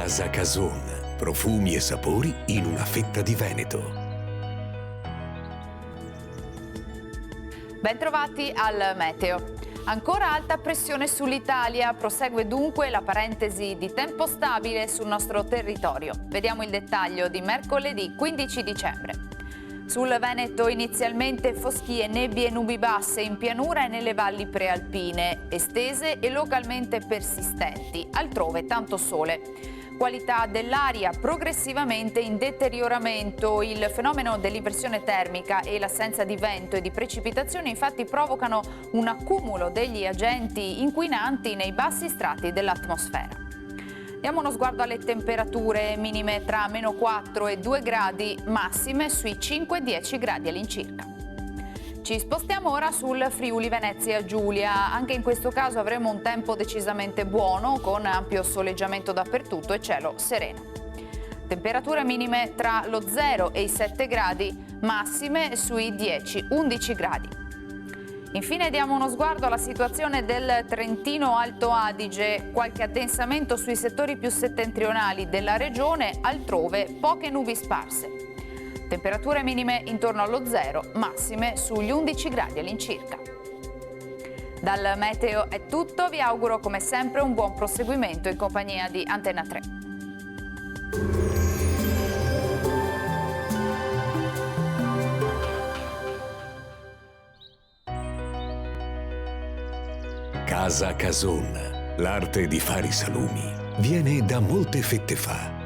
Casa Cason, profumi e sapori in una fetta di Veneto. Bentrovati al Meteo. Ancora alta pressione sull'Italia, prosegue dunque la parentesi di tempo stabile sul nostro territorio. Vediamo il dettaglio di mercoledì 15 dicembre. Sul Veneto inizialmente foschie, nebbie e nubi basse in pianura e nelle valli prealpine, estese e localmente persistenti, altrove tanto sole. Qualità dell'aria progressivamente in deterioramento. Il fenomeno dell'inversione termica e l'assenza di vento e di precipitazioni infatti provocano un accumulo degli agenti inquinanti nei bassi strati dell'atmosfera. Diamo uno sguardo alle temperature minime tra -4 e 2 gradi, massime sui 5-10 gradi all'incirca. Ci spostiamo ora sul Friuli Venezia Giulia. Anche in questo caso avremo un tempo decisamente buono, con ampio soleggiamento dappertutto e cielo sereno. Temperature minime tra lo 0 e i 7 gradi, massime sui 10-11 gradi. Infine diamo uno sguardo alla situazione del Trentino Alto Adige, qualche addensamento sui settori più settentrionali della regione, altrove poche nubi sparse. Temperature minime intorno allo 0, massime sugli 11 gradi all'incirca. Dal Meteo è tutto, vi auguro come sempre un buon proseguimento in compagnia di Antenna 3. Casa Cason, l'arte di fare i salumi, viene da molte fette fa.